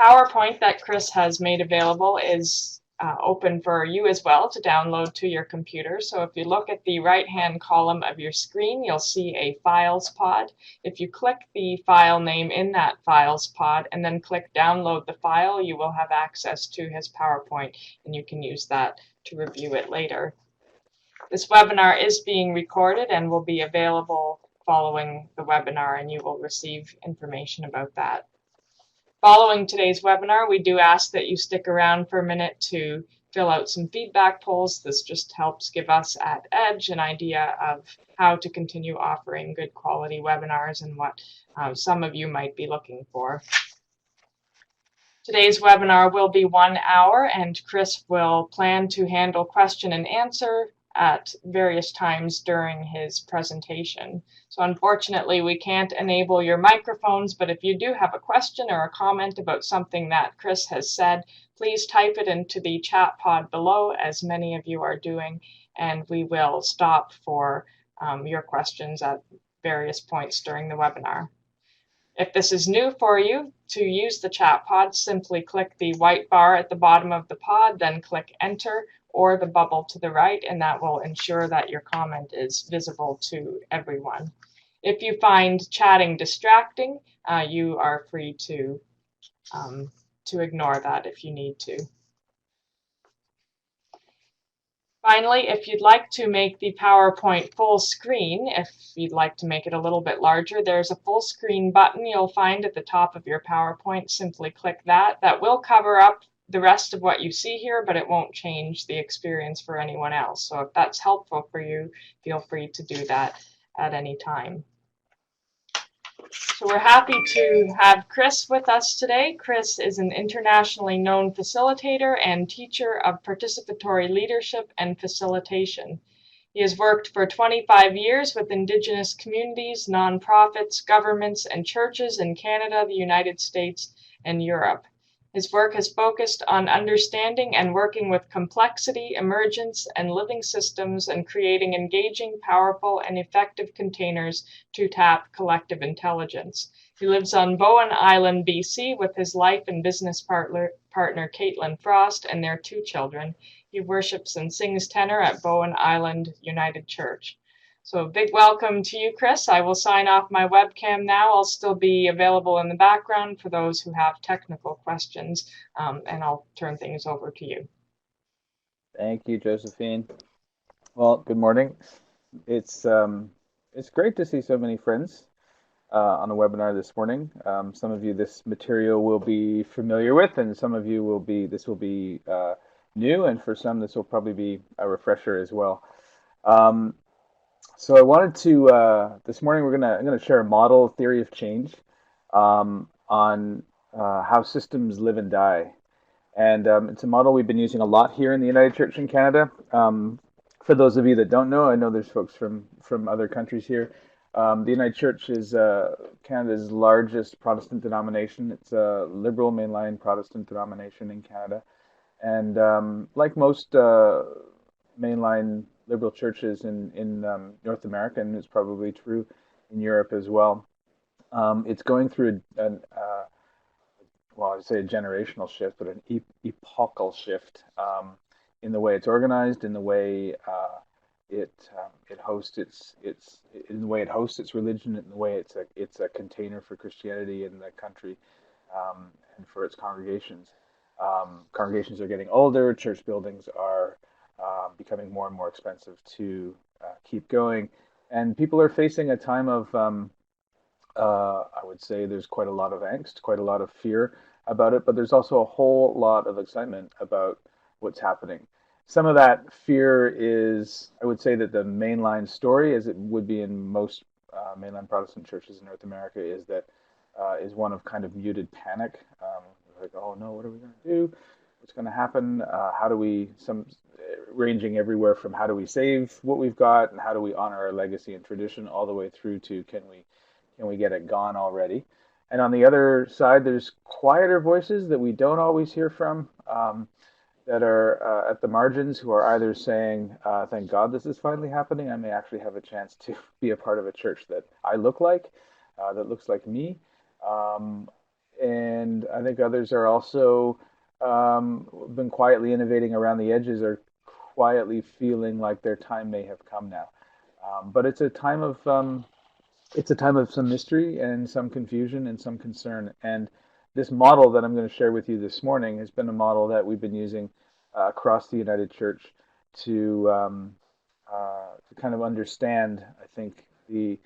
PowerPoint that Chris has made available is open for you as well to download to your computer. So if you look at the right-hand column of your screen, you'll see a Files pod. If you click the file name in that Files pod and then click Download the file, you will have access to his PowerPoint, and you can use that to review it later. This webinar is being recorded and will be available following the webinar, and you will receive information about that. Following today's webinar, we do ask that you stick around for a minute to fill out some feedback polls. This just helps give us at Edge an idea of how to continue offering good quality webinars and what some of you might be looking for. Today's webinar will be 1 hour, and Chris will plan to handle question and answer at various times during his presentation. So unfortunately, we can't enable your microphones, but if you do have a question or a comment about something that Chris has said, please type it into the chat pod below, as many of you are doing, and we will stop for your questions at various points during the webinar. If this is new for you, to use the chat pod, simply click the white bar at the bottom of the pod, then click enter or the bubble to the right, and that will ensure that your comment is visible to everyone. If you find chatting distracting, you are free to ignore that if you need to. Finally, if you'd like to make the PowerPoint full screen, if you'd like to make it a little bit larger, there's a full screen button you'll find at the top of your PowerPoint. Simply click that. That will cover up the rest of what you see here, but it won't change the experience for anyone else. So if that's helpful for you, feel free to do that at any time. So we're happy to have Chris with us today. Chris is an internationally known facilitator and teacher of participatory leadership and facilitation. He has worked for 25 years with Indigenous communities, nonprofits, governments, and churches in Canada, the United States, and Europe. His work has focused on understanding and working with complexity, emergence, and living systems, and creating engaging, powerful, and effective containers to tap collective intelligence. He lives on Bowen Island, BC, with his life and business partner Caitlin Frost and their 2 children. He worships and sings tenor at Bowen Island United Church. So a big welcome to you, Chris. I will sign off my webcam now. I'll still be available in the background for those who have technical questions, and I'll turn things over to you. Thank you, Josephine. Well, good morning. It's great to see so many friends on the webinar this morning. Some of you this material will be familiar with, and some of you this will be new, and for some this will probably be a refresher as well. So I wanted to, this morning I'm gonna share a model theory of change on how systems live and die. And it's a model we've been using a lot here in the United Church in Canada. For those of you that don't know, I know there's folks from other countries here. The United Church is Canada's largest Protestant denomination. It's a liberal mainline Protestant denomination in Canada. And like most mainline liberal churches in North America, and it's probably true in Europe as well, it's going through well, I'd say a generational shift, but an epochal shift in the way it's organized, in the way it hosts its religion, in the way it's a container for Christianity in the country, and for its congregations. Congregations are getting older. Church buildings are becoming more and more expensive to keep going, and people are facing a time of I would say there's quite a lot of angst, quite a lot of fear about it, but there's also a whole lot of excitement about what's happening. Some of that fear is, I would say that the mainline story, as it would be in most mainline Protestant churches in North America, is one of kind of muted panic. Like, oh no, what are we going to do? What's going to happen? How do we, ranging everywhere from how do we save what we've got and how do we honor our legacy and tradition, all the way through to can we get it gone already? And on the other side, there's quieter voices that we don't always hear from, that are at the margins, who are either saying, thank God this is finally happening. I may actually have a chance to be a part of a church that I look like, that looks like me. and I think others are also been quietly innovating around the edges, or quietly feeling like their time may have come now. But it's a time of some mystery and some confusion and some concern. And this model that I'm going to share with you this morning has been a model that we've been using across the United Church to kind of understand, I think, the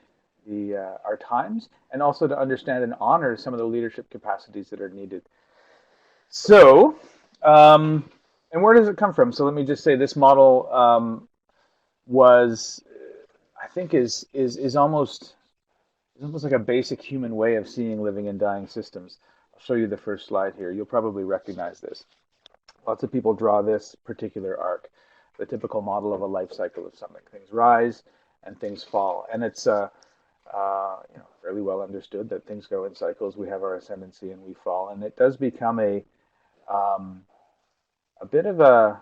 our times, and also to understand and honor some of the leadership capacities that are needed. So, and where does it come from? So let me just say this model was, I think, is almost it's almost like a basic human way of seeing living and dying systems. I'll show you the first slide here. You'll probably recognize this. Lots of people draw this particular arc, the typical model of a life cycle of something. Things rise and things fall, and it's fairly well understood that things go in cycles. We have our ascendancy and we fall, and it does become a bit of a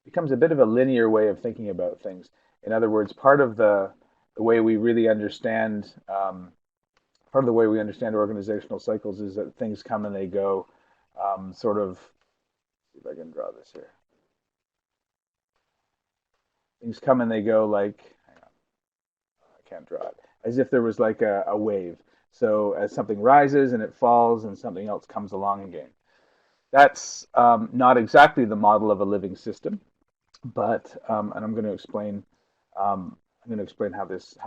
becomes a bit of a linear way of thinking about things. In other words, part of the way we really understand part of the way we understand organizational cycles is that things come and they go. Sort of, see if I can draw this here. Things come and they go like, hang on, I can't draw it, as if there was like a wave. So as something rises and it falls and something else comes along again. That's not exactly the model of a living system, but and I'm going to explain how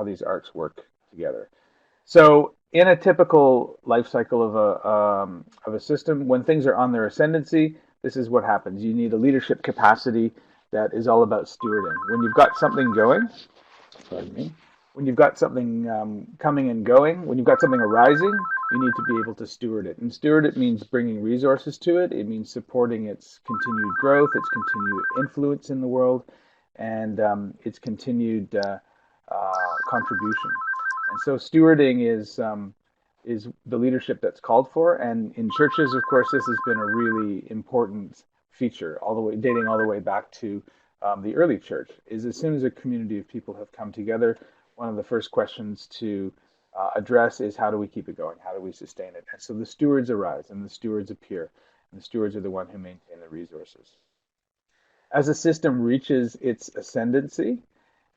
these arcs work together. So in a typical life cycle of a system, when things are on their ascendancy, this is what happens. You need a leadership capacity that is all about stewarding. When you've got something going, pardon me, when you've got something coming and going, when you've got something arising, you need to be able to steward it. And steward it means bringing resources to it. It means supporting its continued growth, its continued influence in the world, and its continued contribution. And so stewarding is the leadership that's called for. And in churches, of course, this has been a really important feature, all the way dating all the way back to the early church. Is as soon as a community of people have come together, one of the first questions to address is how do we keep it going? How do we sustain it? And so the stewards arise and the stewards appear, and the stewards are the one who maintain the resources. As a system reaches its ascendancy,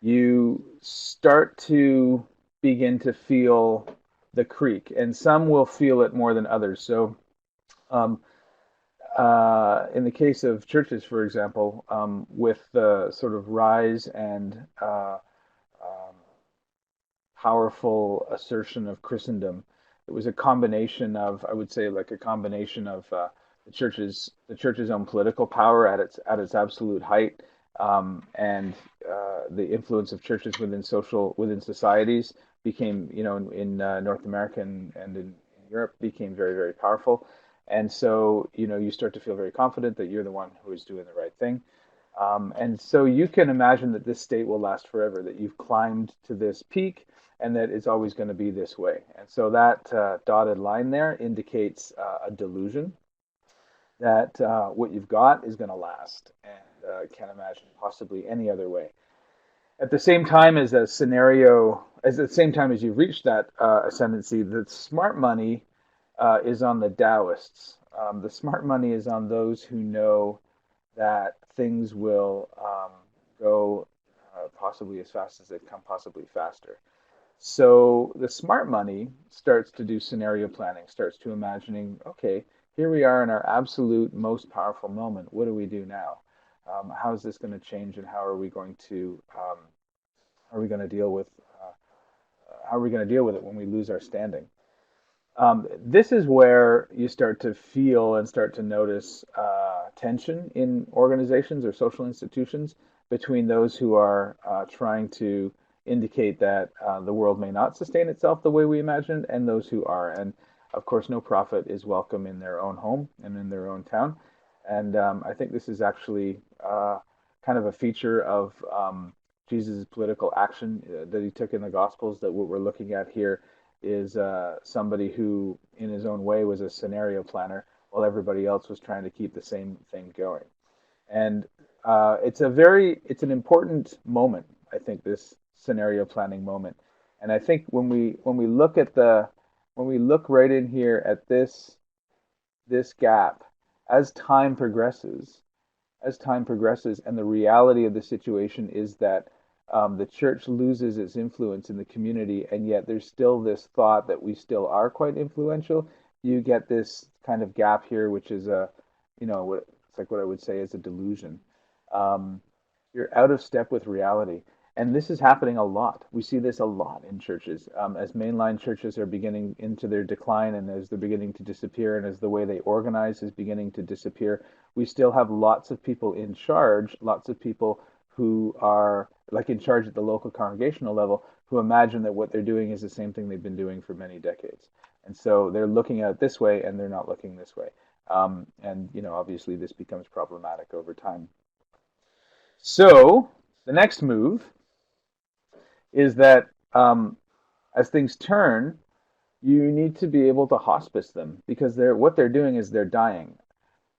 you start to begin to feel the creak, and some will feel it more than others. So in the case of churches, for example, with the sort of rise and powerful assertion of Christendom, it was a combination of, I would say, like a combination of the church's own political power at its absolute height, and the influence of churches within societies became, in North America and in Europe, became very, very powerful. And so, you start to feel very confident that you're the one who is doing the right thing. And so you can imagine that this state will last forever, that you've climbed to this peak and that it's always going to be this way. And so that dotted line there indicates a delusion that what you've got is going to last, and can't imagine possibly any other way. At the same time as the same time as you've reached that ascendancy, the smart money is on the Taoists. The smart money is on those who know that things will go possibly as fast as they come, possibly faster. So the smart money starts to do scenario planning, starts to imagining, okay, here we are in our absolute most powerful moment. What do we do now? How is this going to change, and how are we going to deal with it when we lose our standing? This is where you start to feel and start to notice tension in organizations or social institutions between those who are trying to indicate that the world may not sustain itself the way we imagined, and those who are. And of course, no prophet is welcome in their own home and in their own town. And I think this is actually kind of a feature of Jesus' political action that he took in the Gospels, that what we're looking at here is somebody who, in his own way, was a scenario planner while everybody else was trying to keep the same thing going. And it's an important moment, I think, this scenario planning moment. And I think when we look at the when we look right in here at this gap, as time progresses, and the reality of the situation is that the church loses its influence in the community, and yet there's still this thought that we still are quite influential. You get this kind of gap here, which is it's like what I would say is a delusion. Um, you're out of step with reality. And this is happening a lot. We see this a lot in churches. As mainline churches are beginning into their decline and as they're beginning to disappear and as the way they organize is beginning to disappear, we still have lots of people in charge, lots of people who are like in charge at the local congregational level who imagine that what they're doing is the same thing they've been doing for many decades. And so they're looking at it this way and they're not looking this way. Obviously this becomes problematic over time. So the next move is that as things turn, you need to be able to hospice them because what they're doing is they're dying.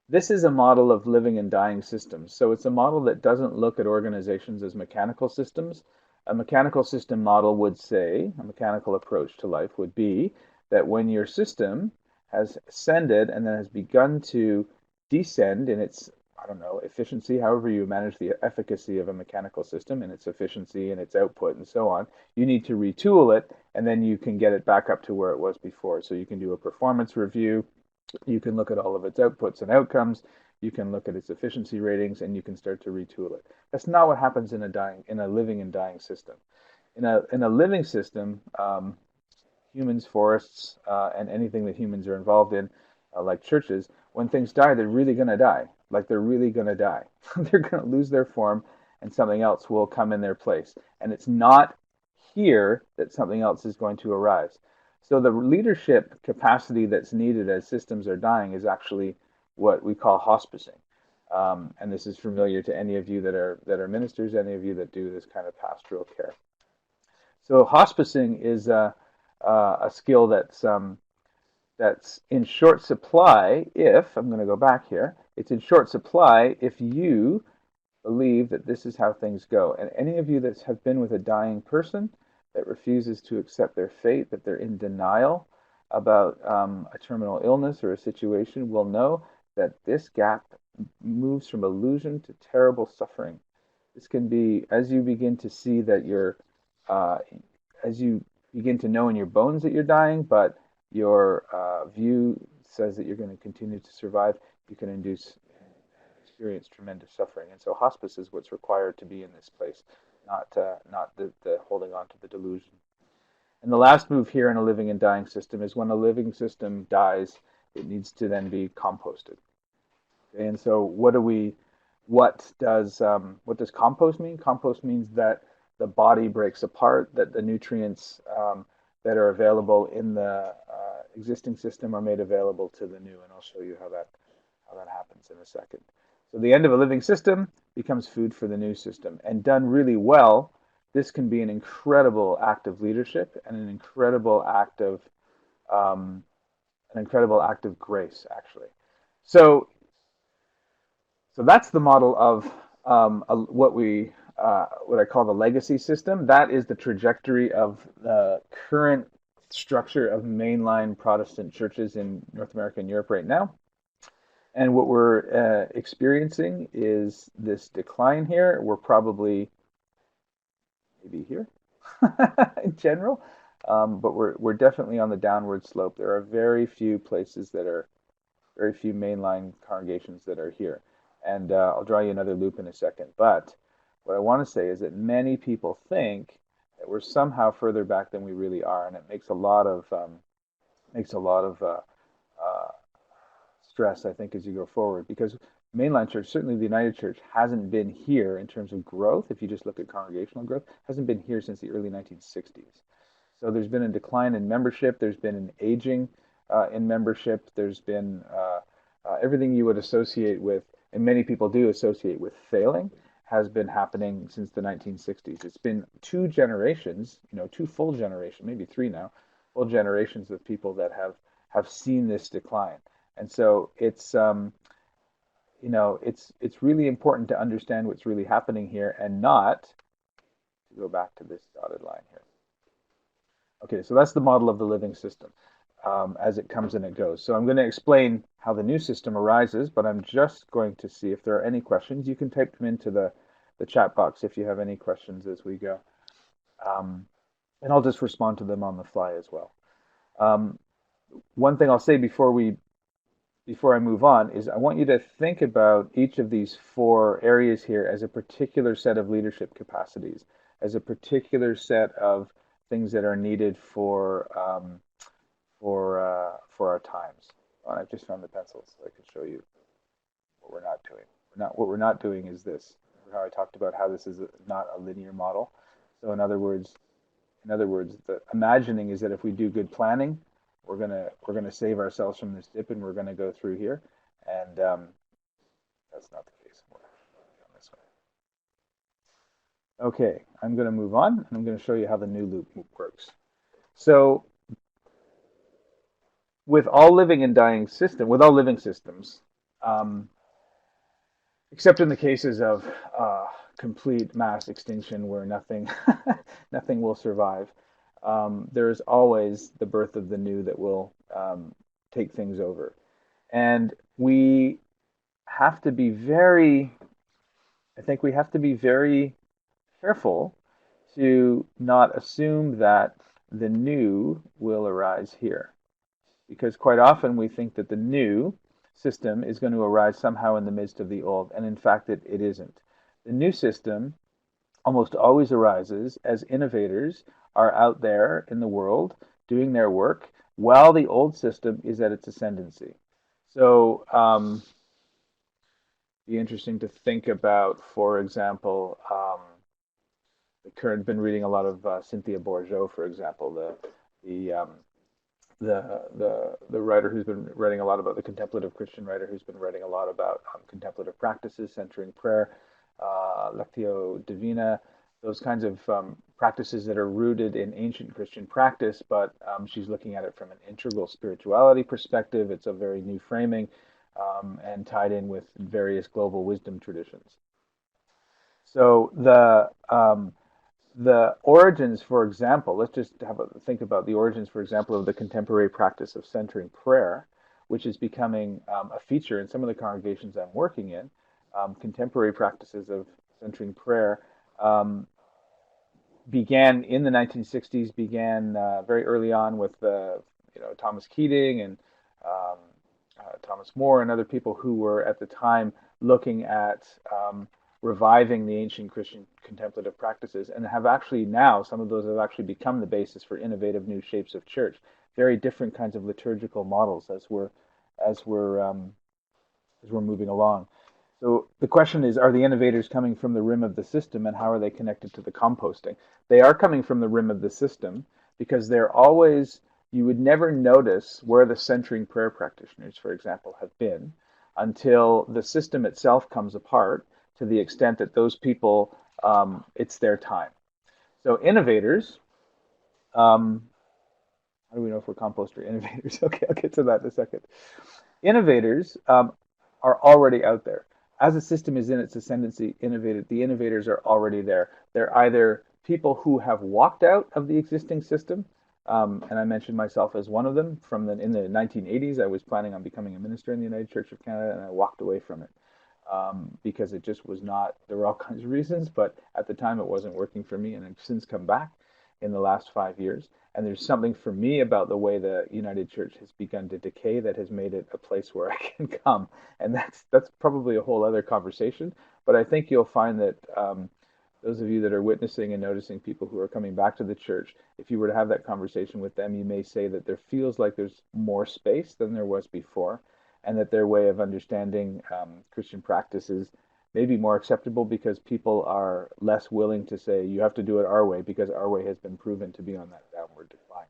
This is a model of living and dying systems. So it's a model that doesn't look at organizations as mechanical systems. A mechanical system model would say, a mechanical approach to life would be that when your system has ascended and then has begun to descend in its, I don't know, efficiency, however you manage the efficacy of a mechanical system and its efficiency and its output and so on, you need to retool it and then you can get it back up to where it was before. So you can do a performance review, you can look at all of its outputs and outcomes, you can look at its efficiency ratings, and you can start to retool it. That's not what happens in a living and dying system. In a living system, humans, forests, and anything that humans are involved in, like churches, when things die, they're really going to die. Like they're really going to die. They're going to lose their form, and something else will come in their place. And it's not here that something else is going to arise. So the leadership capacity that's needed as systems are dying is actually what we call hospicing. And this is familiar to any of you that are ministers, any of you that do this kind of pastoral care. So hospicing is a skill that's in short supply if, I'm going to go back here, it's in short supply if you believe that this is how things go. And any of you that have been with a dying person that refuses to accept their fate, that they're in denial about a terminal illness or a situation, will know that this gap moves from illusion to terrible suffering. This can be as you begin to see that as you begin to know in your bones that you're dying, but your view says that you're going to continue to survive, you can experience tremendous suffering. And so hospice is what's required to be in this place, not the holding on to the delusion. And the last move here in a living and dying system is when a living system dies, it needs to then be composted. Okay, and so what does compost mean? Compost means that the body breaks apart, that the nutrients that are available in the existing system are made available to the new, and I'll show you how that happens in a second. So the end of a living system becomes food for the new system, and done really well, this can be an incredible act of leadership and an incredible act of grace, actually. So that's the model of what I call the legacy system. That is the trajectory of the current structure of mainline Protestant churches in North America and Europe right now. And what we're experiencing is this decline here. We're probably maybe here in general, but we're definitely on the downward slope. There are very few mainline congregations that are here. And I'll draw you another loop in a second. But what I want to say is that many people think that we're somehow further back than we really are, and it makes a lot of stress, I think, as you go forward, because mainline church, certainly the United Church, hasn't been here in terms of growth. If you just look at congregational growth, hasn't been here since the early 1960s. So there's been a decline in membership. There's been an aging in membership. There's been everything you would associate with, and many people do associate with failing, has been happening since the 1960s. It's been two generations, two full generations, maybe three now, full generations of people that have seen this decline. And so it's really important to understand what's really happening here and not to go back to this dotted line here. Okay, so that's the model of the living system. as it comes and it goes. So I'm going to explain how the new system arises, but I'm just going to see if there are any questions. You can type them into the chat box if you have any questions as we go. And I'll just respond to them on the fly as well. Um, One thing I'll say before I move on is I want you to think about each of these four areas here as a particular set of leadership capacities, as a particular set of things that are needed for our times. Oh, I've just found the pencils, so I can show you what we're not doing. What we're not doing is this. Remember how I talked about how this is not a linear model. So in other words, the imagining is that if we do good planning, we're gonna save ourselves from this dip, and we're gonna go through here, and that's not the case. We're on this way. Okay, I'm gonna move on, and I'm gonna show you how the new loop works. So with all living and dying with all living systems, um, except in the cases of complete mass extinction where nothing nothing will survive. There is always the birth of the new that will take things over, and we have to be very. I think we have to be very careful to not assume that the new will arise here, because quite often we think that the new system is going to arise somehow in the midst of the old, and in fact it isn't. The new system almost always arises as innovators are out there in the world doing their work while the old system is at its ascendancy. So be interesting to think about, for example, the current. Been reading a lot of Cynthia Bourgeault, for example, the the writer who's been writing a lot about the contemplative Christian writer who's been writing a lot about contemplative practices, centering prayer, Lectio Divina, those kinds of practices that are rooted in ancient Christian practice, but she's looking at it from an integral spirituality perspective. It's a very new framing and tied in with various global wisdom traditions. So the origins, for example, let's just think about the origins, for example, of the contemporary practice of centering prayer, which is becoming a feature in some of the congregations I'm working in. Contemporary practices of centering prayer began in the 1960s, began very early on with Thomas Keating and Thomas More and other people who were at the time looking at reviving the ancient Christian contemplative practices, and have actually now, some of those have actually become the basis for innovative new shapes of church, very different kinds of liturgical models as we're moving along. So the question is, are the innovators coming from the rim of the system, and how are they connected to the composting? They are coming from the rim of the system because they're always, you would never notice where the centering prayer practitioners, for example, have been until the system itself comes apart, to the extent that those people, it's their time. So innovators, how do we know if we're compost or innovators? Okay, I'll get to that in a second. Innovators are already out there. As a system is in its ascendancy, the innovators are already there. They're either people who have walked out of the existing system, and I mentioned myself as one of them. In the 1980s, I was planning on becoming a minister in the United Church of Canada, and I walked away from it because it just was not. There were all kinds of reasons, but at the time it wasn't working for me, and I've since come back in the last 5 years. And there's something for me about the way the United Church has begun to decay that has made it a place where I can come. And that's probably a whole other conversation. But I think you'll find that those of you that are witnessing and noticing people who are coming back to the church, if you were to have that conversation with them, you may say that there feels like there's more space than there was before, and that their way of understanding Christian practice is maybe more acceptable because people are less willing to say, you have to do it our way, because our way has been proven to be on that downward decline.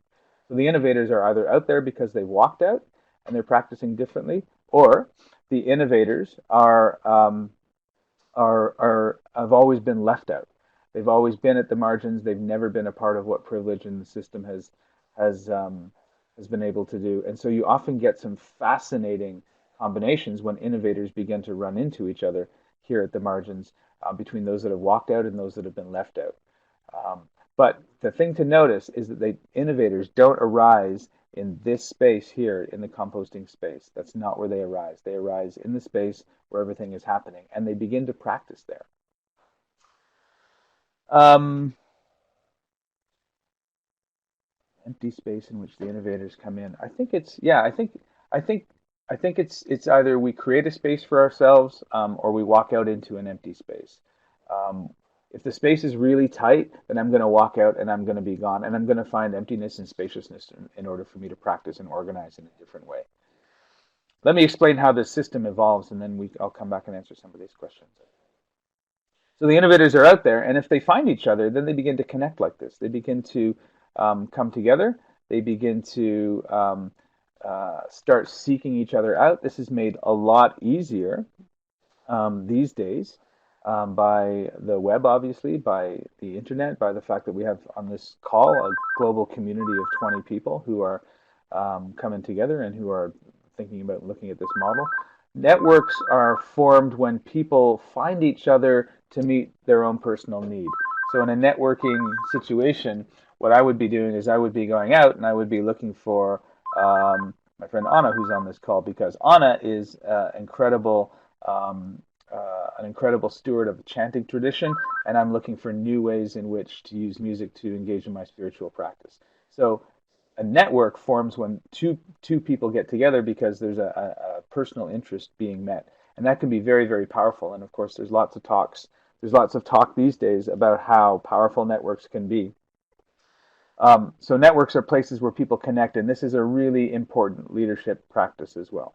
So the innovators are either out there because they walked out and they're practicing differently, or the innovators have always been left out. They've always been at the margins. They've never been a part of what privilege in the system has been able to do. And so you often get some fascinating combinations when innovators begin to run into each other here at the margins, between those that have walked out and those that have been left out. But the thing to notice is that the innovators don't arise in this space here, in the composting space. That's not where they arise. They arise in the space where everything is happening, and they begin to practice there. Empty space in which the innovators come in. I think it's yeah. I think it's either we create a space for ourselves, or we walk out into an empty space. Um, if the space is really tight, then I'm going to walk out and I'm going to be gone, and I'm going to find emptiness and spaciousness in order for me to practice and organize in a different way. Let me explain how this system evolves, and then I'll come back and answer some of these questions. So the innovators are out there, and if they find each other, then they begin to connect like this. They begin to come together. They begin to start seeking each other out. This is made a lot easier these days by the web, obviously, by the internet, by the fact that we have on this call a global community of 20 people who are coming together and who are thinking about looking at this model. Networks are formed when people find each other to meet their own personal need. So in a networking situation, what I would be doing is I would be going out and I would be looking for my friend Anna, who's on this call, because Anna is an incredible steward of the chanting tradition, and I'm looking for new ways in which to use music to engage in my spiritual practice. So a network forms when two people get together because there's a personal interest being met, and that can be very, very powerful. And of course, there's lots of talk these days about how powerful networks can be. So networks are places where people connect, and this is a really important leadership practice as well.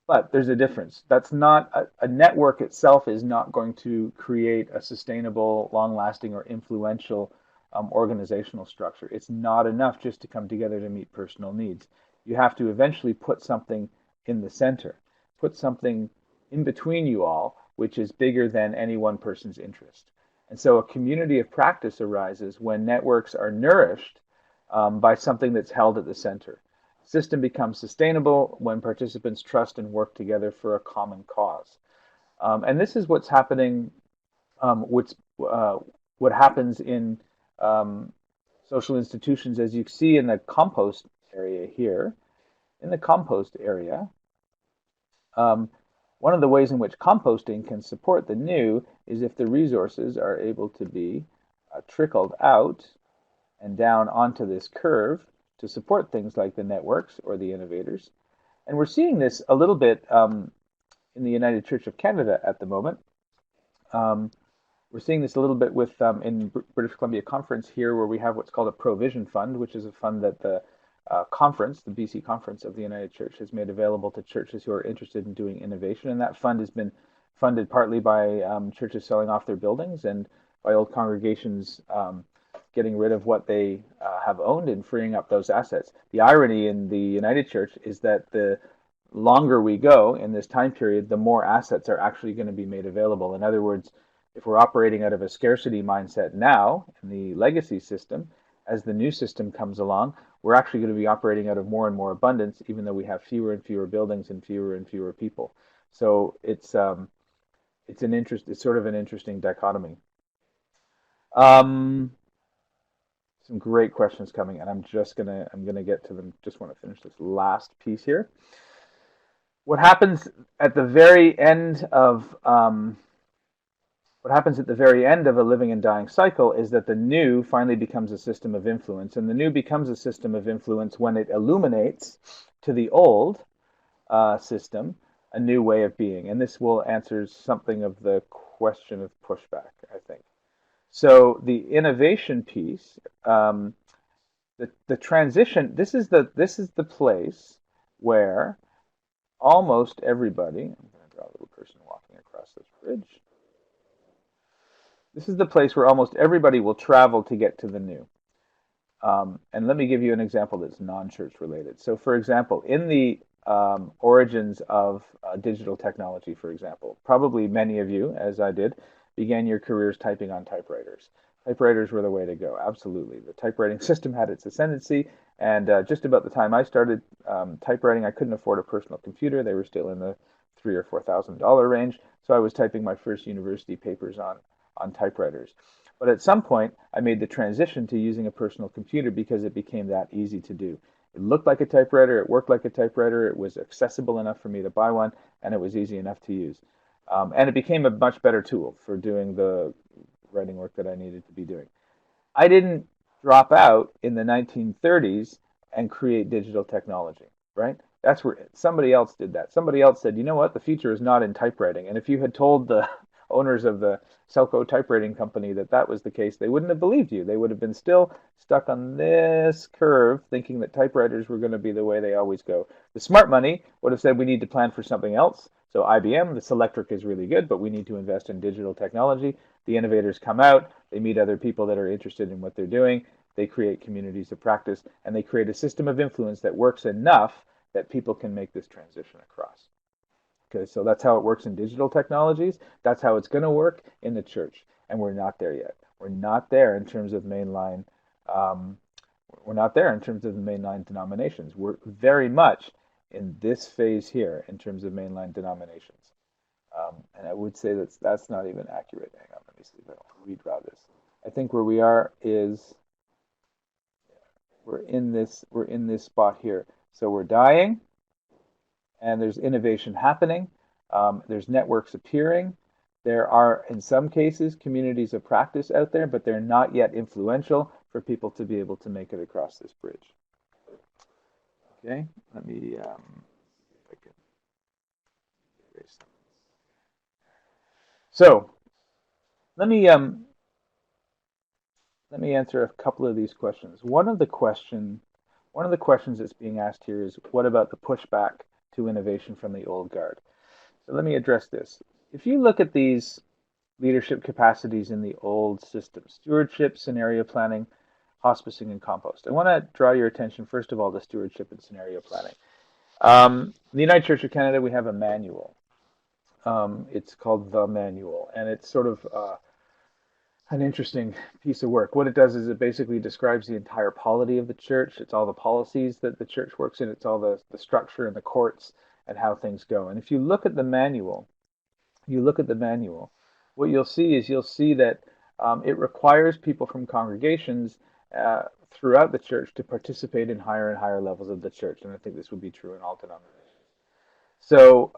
But there's a difference. That's not a network itself is not going to create a sustainable, long-lasting, or influential organizational structure. It's not enough just to come together to meet personal needs. You have to eventually put something in the center, put something in between you all, which is bigger than any one person's interest. And so a community of practice arises when networks are nourished by something that's held at the center. System becomes sustainable when participants trust and work together for a common cause. And this is what's happening, what happens in social institutions, as you see in the compost area here. In the compost area, one of the ways in which composting can support the new is if the resources are able to be trickled out and down onto this curve to support things like the networks or the innovators. And we're seeing this a little bit in the United Church of Canada at the moment. We're seeing this a little bit with in British Columbia Conference here, where we have what's called a Provision Fund, which is a fund that the conference, the BC Conference of the United Church, has made available to churches who are interested in doing innovation. And that fund has been funded partly by churches selling off their buildings and by old congregations getting rid of what they have owned and freeing up those assets. The irony in the United Church is that the longer we go in this time period, the more assets are actually going to be made available. In other words, if we're operating out of a scarcity mindset now in the legacy system, as the new system comes along, we're actually going to be operating out of more and more abundance, even though we have fewer and fewer buildings and fewer people. So it's sort of an interesting dichotomy. Some great questions coming, and I'm gonna get to them. Just want to finish this last piece here. What happens at the very end of a living and dying cycle is that the new finally becomes a system of influence, and the new becomes a system of influence when it illuminates to the old system a new way of being. And this will answer something of the question of pushback, I think. So the innovation piece, the transition. This is the place where almost everybody. I'm going to draw a little person walking across this bridge. This is the place where almost everybody will travel to get to the new. And let me give you an example that's non-church related. So, for example, in the origins of digital technology, for example, probably many of you, as I did, began your careers typing on typewriters. Typewriters were the way to go, absolutely. The typewriting system had its ascendancy, and just about the time I started typewriting, I couldn't afford a personal computer. They were still in the $3,000 or $4,000 range, so I was typing my first university papers on typewriters. But at some point, I made the transition to using a personal computer because it became that easy to do. It looked like a typewriter, it worked like a typewriter, it was accessible enough for me to buy one, and it was easy enough to use. And it became a much better tool for doing the writing work that I needed to be doing. I didn't drop out in the 1930s and create digital technology, right? That's where somebody else did that. Somebody else said, you know what, the future is not in typewriting. And if you had told the owners of the Selco typewriting company that that was the case, they wouldn't have believed you. They would have been still stuck on this curve, thinking that typewriters were going to be the way they always go. The smart money would have said we need to plan for something else. So IBM, the Selectric is really good, but we need to invest in digital technology. The innovators come out, they meet other people that are interested in what they're doing, they create communities of practice, and they create a system of influence that works enough that people can make this transition across. Okay, so that's how it works in digital technologies. That's how it's going to work in the church, and we're not there yet. We're not there in terms of mainline. Um, we're not there in terms of the mainline denominations. We're very much in this phase here in terms of mainline denominations. And I would say that's not even accurate. Hang on, let me see if I can redraw this. I think where we are is we're in this spot here. So we're dying, and there's innovation happening. There's networks appearing. There are, in some cases, communities of practice out there, but they're not yet influential for people to be able to make it across this bridge. Okay, let me see if I can erase them. So let me answer a couple of these questions. One of the questions that's being asked here is, what about the pushback to innovation from the old guard? So let me address this. If you look at these leadership capacities in the old system, stewardship, scenario planning, hospicing, and compost, I want to draw your attention, first of all, to stewardship and scenario planning. In the United Church of Canada, we have a manual. It's called the manual, and it's sort of an interesting piece of work. What it does is it basically describes the entire polity of the church. It's all the policies that the church works in. It's all the structure and the courts and how things go. And if you look at the manual, what you'll see that it requires people from congregations throughout the church to participate in higher and higher levels of the church. And I think this would be true in all denominations. So,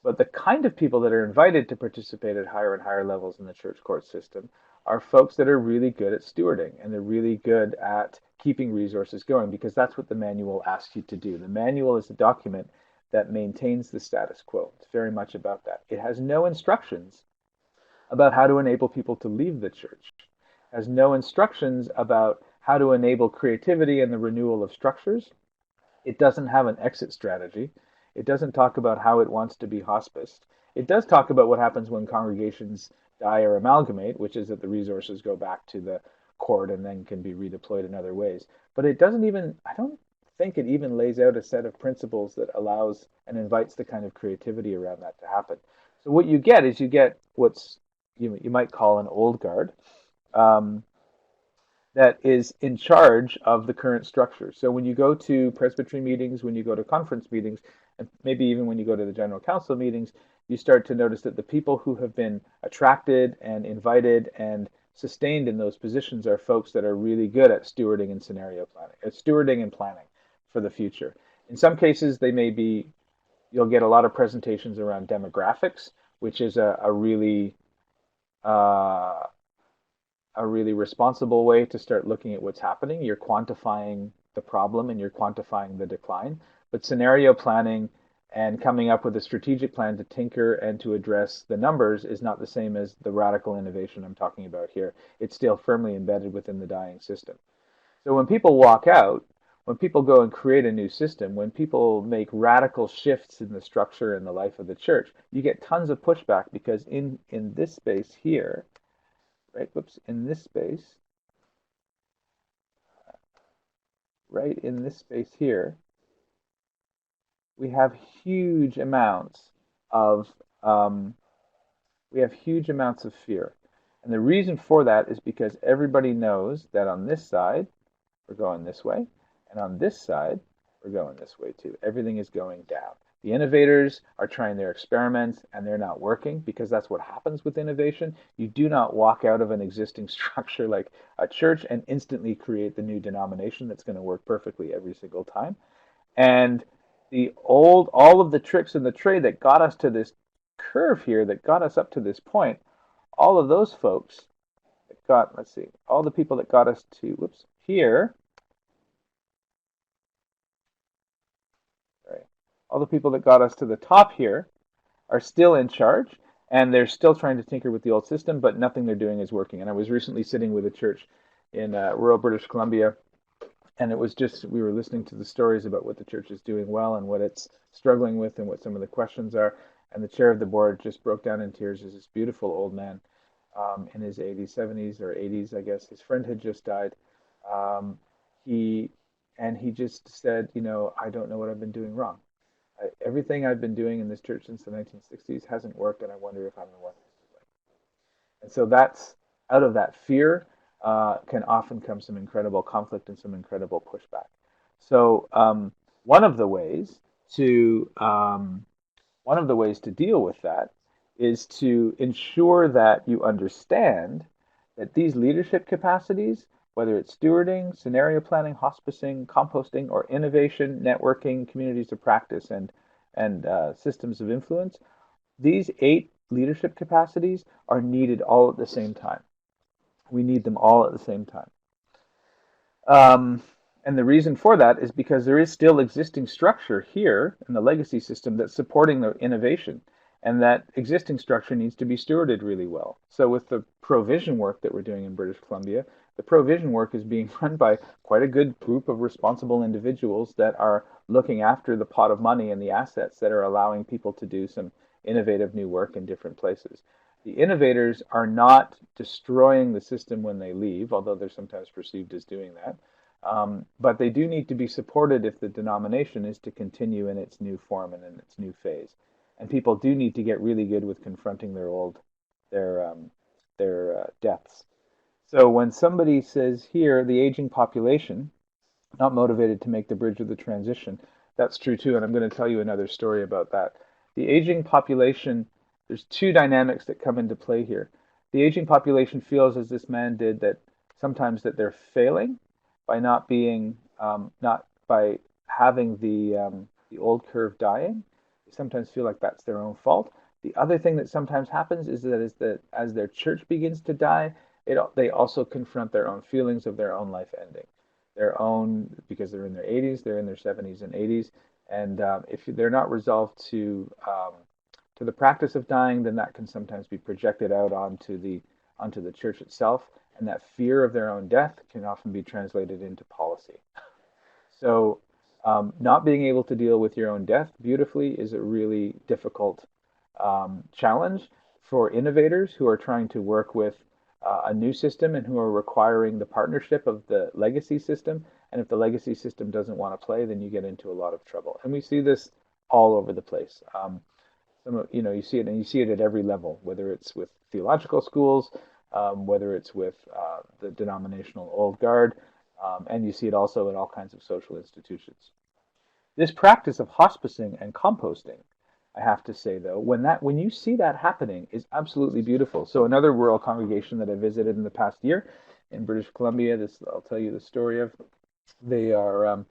but the kind of people that are invited to participate at higher and higher levels in the church court system are folks that are really good at stewarding, and they're really good at keeping resources going, because that's what the manual asks you to do. The manual is a document that maintains the status quo. It's very much about that. It has no instructions about how to enable people to leave the church. It has no instructions about how to enable creativity and the renewal of structures. It doesn't have an exit strategy. It doesn't talk about how it wants to be hospiced. It does talk about what happens when congregations die or amalgamate, which is that the resources go back to the court and then can be redeployed in other ways. But it doesn't even, I don't think it even lays out a set of principles that allows and invites the kind of creativity around that to happen. So what you get is what's you might call an old guard that is in charge of the current structure. So when you go to presbytery meetings, when you go to conference meetings, and maybe even when you go to the general council meetings, you start to notice that the people who have been attracted and invited and sustained in those positions are folks that are really good at stewarding and scenario planning, at stewarding and planning for the future. In some cases, you'll get a lot of presentations around demographics, which is a really responsible way to start looking at what's happening. You're quantifying the problem and you're quantifying the decline. But scenario planning and coming up with a strategic plan to tinker and to address the numbers is not the same as the radical innovation I'm talking about here. It's still firmly embedded within the dying system. So when people walk out, when people go and create a new system, when people make radical shifts in the structure and the life of the church, you get tons of pushback, because in this space here, right, in this space, right in this space here, we have huge amounts of fear. And the reason for that is because everybody knows that on this side, we're going this way, and on this side, we're going this way too. Everything is going down. The innovators are trying their experiments and they're not working, because that's what happens with innovation. You do not walk out of an existing structure like a church and instantly create the new denomination that's going to work perfectly every single time. And all of the tricks in the trade that got us to this curve here, that got us up to this point, all of those folks that got, let's see, all the people that got us to, whoops, here, sorry, all the people that got us to the top here are still in charge, and they're still trying to tinker with the old system, but nothing they're doing is working. And I was recently sitting with a church in rural British Columbia, and it was just, we were listening to the stories about what the church is doing well and what it's struggling with and what some of the questions are. And the chair of the board just broke down in tears. Is this beautiful old man in his 80s, 70s, or 80s, I guess. His friend had just died. Um, he he just said, I don't know what I've been doing wrong. Everything I've been doing in this church since the 1960s hasn't worked, and I wonder if I'm the one who's to blame. And so that's, out of that fear can often come some incredible conflict and some incredible pushback. So one of the ways to one of the ways to deal with that is to ensure that you understand that these leadership capacities, whether it's stewarding, scenario planning, hospicing, composting, or innovation, networking, communities of practice, and systems of influence, these 8 leadership capacities are needed all at the same time. We need them all at the same time. Um, and the reason for that is because there is still existing structure here in the legacy system that's supporting the innovation. And that existing structure needs to be stewarded really well. So with the provision work that we're doing in British Columbia, the provision work is being run by quite a good group of responsible individuals that are looking after the pot of money and the assets that are allowing people to do some innovative new work in different places. The innovators are not destroying the system when they leave, although they're sometimes perceived as doing that. But they do need to be supported if the denomination is to continue in its new form and in its new phase. And people do need to get really good with confronting their deaths. So when somebody says here, the aging population, not motivated to make the bridge of the transition, that's true too. And I'm going to tell you another story about that. The aging population, there's 2 dynamics that come into play here. The aging population feels, as this man did, that sometimes that they're failing by not being, not by having the old curve dying. They sometimes feel like that's their own fault. The other thing that sometimes happens is that as their church begins to die, they also confront their own feelings of their own life ending, their own, because they're in their 80s, they're in their 70s and 80s, and if they're not resolved to the practice of dying, then that can sometimes be projected out onto the church itself, and that fear of their own death can often be translated into policy. So, not being able to deal with your own death beautifully is a really difficult challenge for innovators who are trying to work with a new system and who are requiring the partnership of the legacy system. And if the legacy system doesn't want to play, then you get into a lot of trouble. And we see this all over the place. You see it, and you see it at every level, whether it's with theological schools, whether it's with the denominational old guard, and you see it also in all kinds of social institutions. This practice of hospicing and composting, I have to say though, when you see that happening, is absolutely beautiful. So another rural congregation that I visited in the past year in British Columbia, this I'll tell you the story of. They are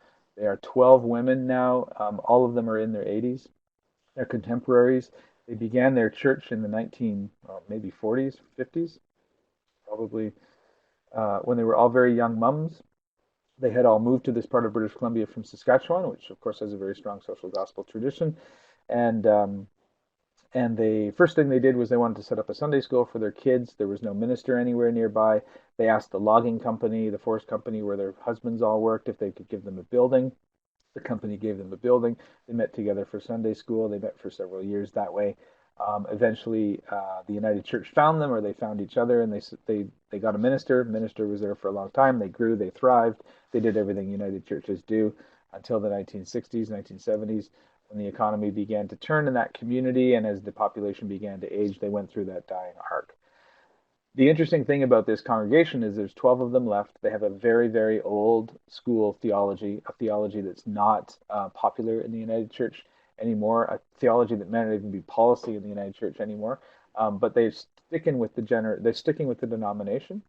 12 women now. All of them are in their 80s. They're contemporaries. They began their church in the maybe 40s, 50s, probably when they were all very young mums. They had all moved to this part of British Columbia from Saskatchewan, which of course has a very strong social gospel tradition. And the first thing they did was they wanted to set up a Sunday school for their kids. There was no minister anywhere nearby. They asked the logging company, the forest company where their husbands all worked, if they could give them a building. The company gave them a building. They met together for Sunday school. They met for several years that way. Eventually, the United Church found them, or they found each other, and they got a minister. The minister was there for a long time. They grew, they thrived. They did everything United Churches do until the 1960s, 1970s, when the economy began to turn in that community, and as the population began to age, they went through that dying arc. The interesting thing about this congregation is there's 12 of them left. They have a very, very old school theology, a theology that's not popular in the United Church. anymore, a theology that may not even be policy in the United Church anymore. But they're sticking with the denomination.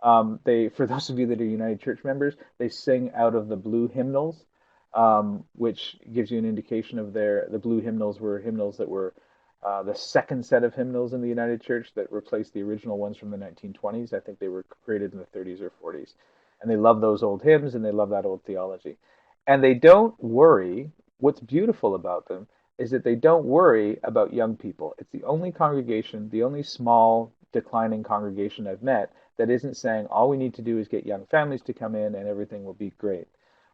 For those of you that are United Church members, they sing out of the blue hymnals, which gives you an indication of the blue hymnals were hymnals that were the second set of hymnals in the United Church that replaced the original ones from the 1920s. I think they were created in the 30s or 40s. And they love those old hymns and they love that old theology. And they don't worry. What's beautiful about them is that they don't worry about young people. It's the only congregation, the only small declining congregation I've met that isn't saying all we need to do is get young families to come in and everything will be great.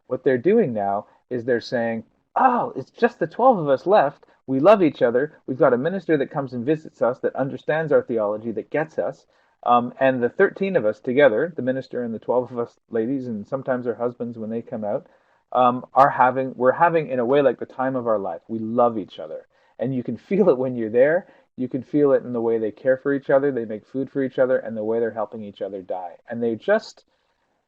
What they're doing now is they're saying, oh, it's just the 12 of us left. We love each other. We've got a minister that comes and visits us, that understands our theology, that gets us. And the 13 of us together, the minister and the 12 of us ladies, and sometimes our husbands when they come out, we're having in a way like the time of our life. We love each other. And you can feel it when you're there. You can feel it in the way they care for each other, they make food for each other, and the way they're helping each other die. And they just,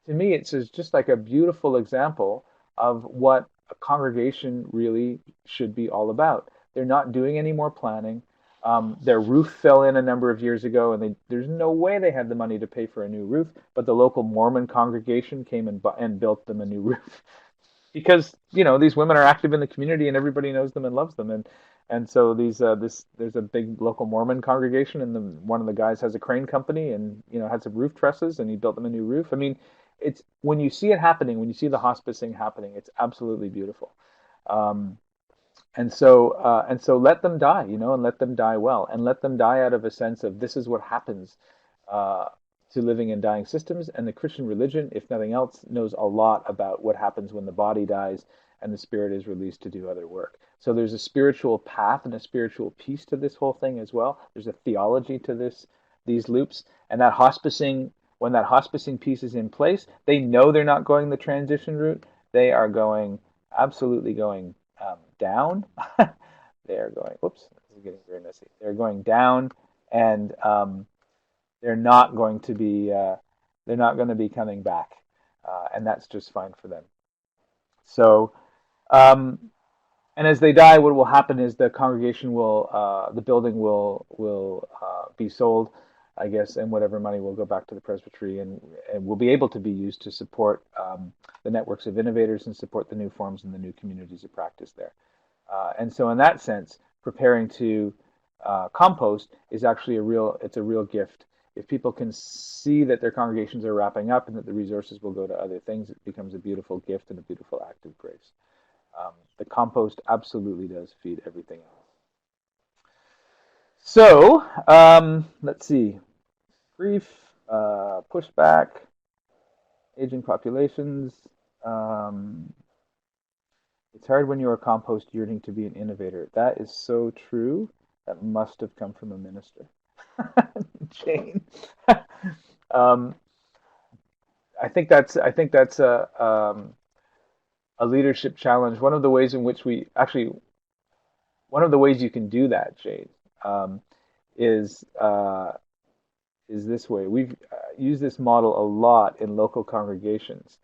to me, it's just like a beautiful example of what a congregation really should be all about. They're not doing any more planning. Their roof fell in a number of years ago, and there's no way they had the money to pay for a new roof. But the local Mormon congregation came and built them a new roof because these women are active in the community and everybody knows them and loves them. And so there's a big local Mormon congregation, and one of the guys has a crane company and had some roof trusses, and he built them a new roof. I mean, it's when you see it happening, when you see the hospicing happening, it's absolutely beautiful. Um, and so let them die, and let them die well, and let them die out of a sense of this is what happens uh, to living and dying systems. And the Christian religion, if nothing else, knows a lot about what happens when the body dies and the spirit is released to do other work. So there's a spiritual path and a spiritual piece to this whole thing as well. There's a theology to these loops, and that hospicing, when that hospicing piece is in place, they know they're not going the transition route. They are going absolutely going down. They are going. Whoops, this is getting very messy. They're going down, and they're not going to be. They're not going to be coming back, and that's just fine for them. So, um, and as they die, what will happen is the congregation the building will be sold, I guess, and whatever money will go back to the presbytery and will be able to be used to support the networks of innovators and support the new forms and the new communities of practice there. And so in that sense, preparing to compost is actually it's a real gift. If people can see that their congregations are wrapping up and that the resources will go to other things, it becomes a beautiful gift and a beautiful act of grace. The compost absolutely does feed everything else. So let's see. Grief, pushback, aging populations. Um, it's hard when you're a compost yearning to be an innovator. That is so true. That must have come from a minister. Jane. um, I think that's a leadership challenge. One of the ways in which one of the ways you can do that, Jane, um, is this way. We've used this model a lot in local congregations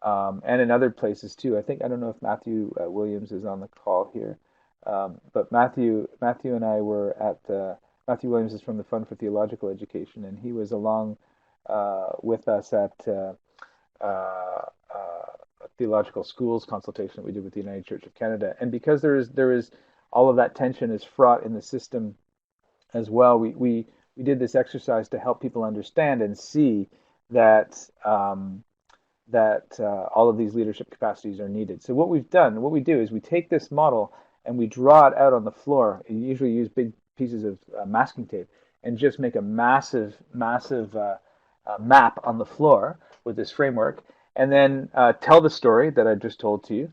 and in other places too. I don't know if Matthew Williams is on the call here, but Matthew and I were at Matthew Williams is from the Fund for Theological Education, and he was along with us at a theological schools consultation that we did with the United Church of Canada. And because there is all of that tension is fraught in the system as well, we did this exercise to help people understand and see that all of these leadership capacities are needed. So what we do is we take this model and we draw it out on the floor. You usually use big pieces of masking tape and just make a massive map on the floor with this framework, and then tell the story that I just told to you.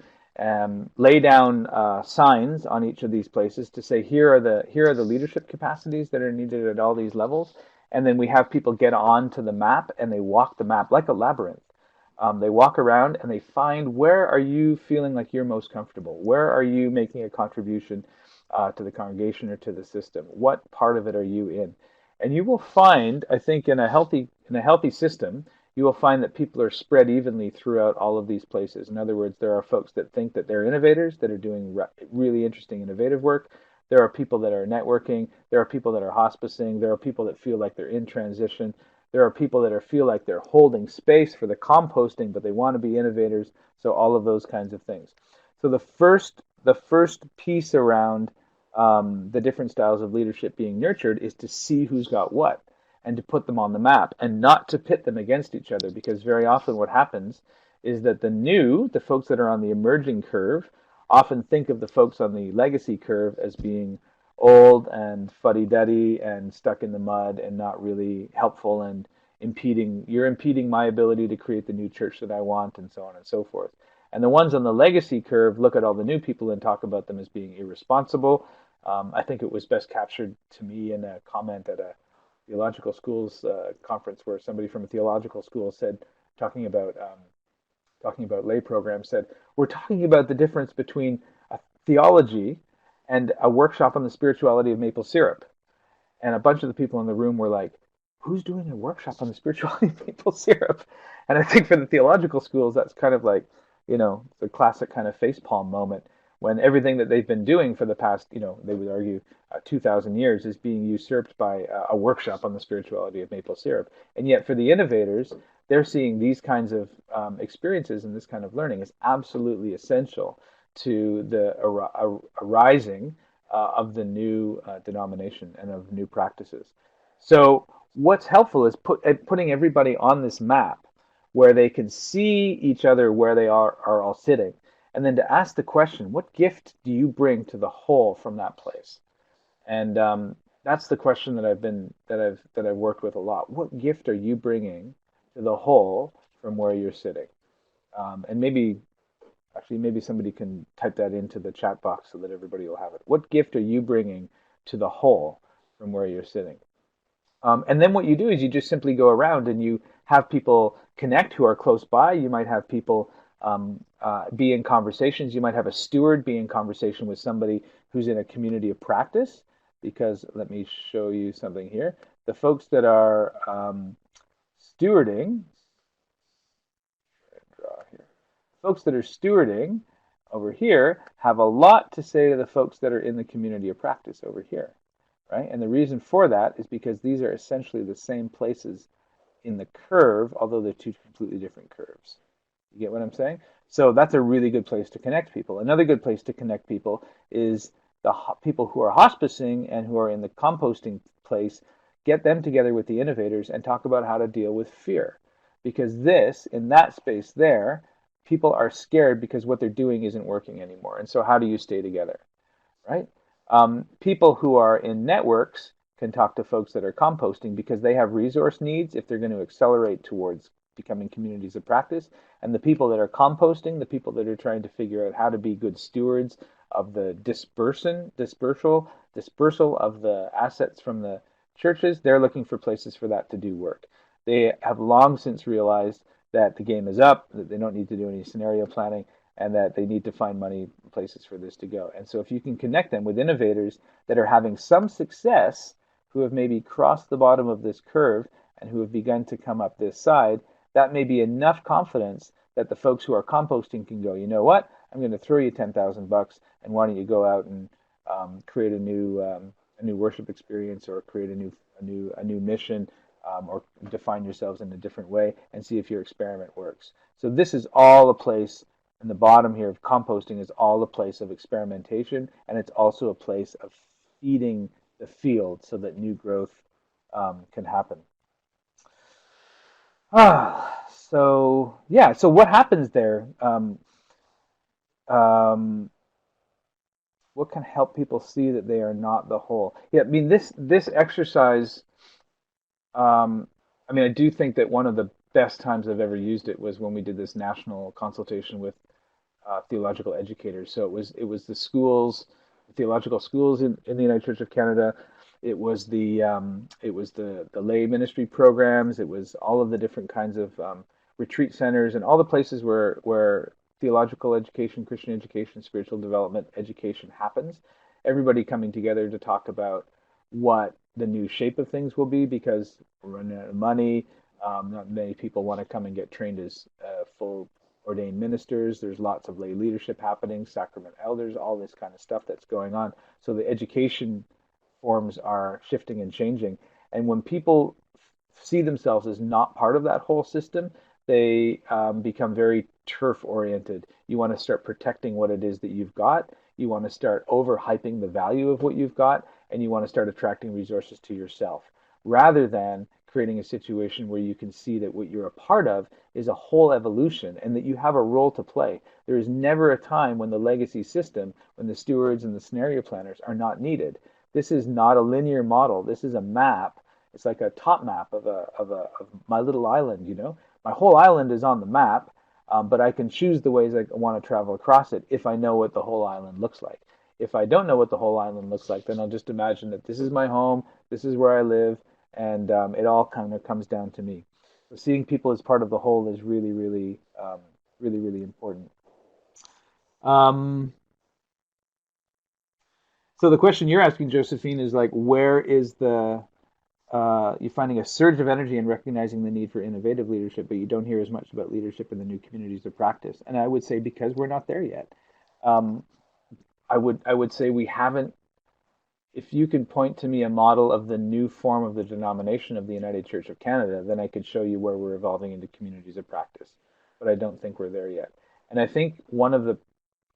Lay down signs on each of these places to say here are the leadership capacities that are needed at all these levels, and then we have people get onto the map and they walk the map like a labyrinth. They walk around and they find where are you feeling like you're most comfortable, where are you making a contribution to the congregation or to the system, what part of it are you in, and you will find, I think, in a healthy system, you will find that people are spread evenly throughout all of these places. In other words, there are folks that think that they're innovators, that are doing really interesting, innovative work. There are people that are networking. There are people that are hospicing. There are people that feel like they're in transition. There are people that feel like they're holding space for the composting, but they want to be innovators. So all of those kinds of things. So the first piece around the different styles of leadership being nurtured is to see who's got what and to put them on the map and not to pit them against each other, because very often what happens is that the folks that are on the emerging curve, often think of the folks on the legacy curve as being old and fuddy-duddy and stuck in the mud and not really helpful and impeding my ability to create the new church that I want, and so on and so forth. And the ones on the legacy curve look at all the new people and talk about them as being irresponsible. I think it was best captured to me in a comment at a theological schools conference where somebody from a theological school said, talking about lay programs, said, we're talking about the difference between a theology and a workshop on the spirituality of maple syrup. And a bunch of the people in the room were like, who's doing a workshop on the spirituality of maple syrup? And I think for the theological schools, that's kind of like, the classic kind of facepalm moment when everything that they've been doing for the past, they would argue, 2,000 years is being usurped by a workshop on the spirituality of maple syrup. And yet for the innovators, they're seeing these kinds of experiences and this kind of learning is absolutely essential to the arising of the new denomination and of new practices. So what's helpful is putting everybody on this map where they can see each other where they are all sitting, and then to ask the question, what gift do you bring to the whole from that place? And that's the question that I've worked with a lot. What gift are you bringing to the whole from where you're sitting? And maybe somebody can type that into the chat box so that everybody will have it. What gift are you bringing to the whole from where you're sitting? And then what you do is you just simply go around and you have people connect who are close by. You might have people be in conversations. You might have a steward be in conversation with somebody who's in a community of practice, because let me show you something here. The folks that are stewarding, folks that are stewarding over here have a lot to say to the folks that are in the community of practice over here, right? And the reason for that is because these are essentially the same places in the curve, although they're two completely different curves. You get what I'm saying? So that's a really good place to connect people. Another good place to connect people is the people who are hospicing and who are in the composting place. Get them together with the innovators and talk about how to deal with fear. Because in that space there, people are scared because what they're doing isn't working anymore. And so how do you stay together, right? People who are in networks can talk to folks that are composting because they have resource needs if they're going to accelerate towards becoming communities of practice. And the people that are composting, the people that are trying to figure out how to be good stewards of the dispersal of the assets from the churches, they're looking for places for that to do work. They have long since realized that the game is up, that they don't need to do any scenario planning, and that they need to find money places for this to go. And so if you can connect them with innovators that are having some success, who have maybe crossed the bottom of this curve and who have begun to come up this side, that may be enough confidence that the folks who are composting can go, you know what, I'm going to throw you $10,000, and why don't you go out and create a new worship experience, or create a new mission, or define yourselves in a different way and see if your experiment works. So this is all a place, in the bottom here of composting is all a place of experimentation, and it's also a place of feeding the field so that new growth can happen. So what happens there? What can help people see that they are not the whole? Yeah, I mean this exercise. I do think that one of the best times I've ever used it was when we did this national consultation with theological educators. So it was the schools, theological schools in the United Church of Canada. It was the lay ministry programs. It was all of the different kinds of retreat centers and all the places where theological education, Christian education, spiritual development education happens. Everybody coming together to talk about what the new shape of things will be, because we're running out of money. Not many people want to come and get trained as full ordained ministers. There's lots of lay leadership happening, sacrament elders, all this kind of stuff that's going on. So the education forms are shifting and changing. And when people see themselves as not part of that whole system, they become very turf oriented. You want to start protecting what it is that you've got. You want to start overhyping the value of what you've got, and you want to start attracting resources to yourself rather than creating a situation where you can see that what you're a part of is a whole evolution and that you have a role to play. There is never a time when the legacy system, when the stewards and the scenario planners are not needed. This is not a linear model. This is a map. It's like a top map of my little island, you know. My whole island is on the map, but I can choose the ways I want to travel across it if I know what the whole island looks like. If I don't know what the whole island looks like, then I'll just imagine that this is my home, this is where I live, and it all kind of comes down to me. So seeing people as part of the whole is really, really, really important. Um, so the question you're asking, Josephine, is like, where is the you're finding a surge of energy and recognizing the need for innovative leadership, but you don't hear as much about leadership in the new communities of practice. And I would say because we're not there yet. Um, I would say we haven't. If you can point to me a model of the new form of the denomination of the United Church of Canada, then I could show you where we're evolving into communities of practice. But I don't think we're there yet. And I think one of the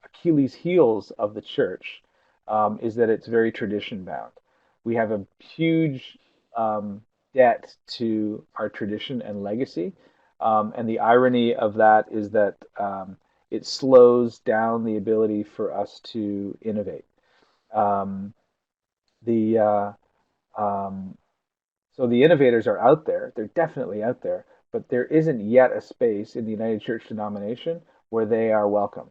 Achilles' heels of the church is that it's very tradition bound. We have a huge debt to our tradition and legacy. And the irony of that is that it slows down the ability for us to innovate. Um, the um, so the innovators are out there. They're definitely out there, but there isn't yet a space in the United Church denomination where they are welcome.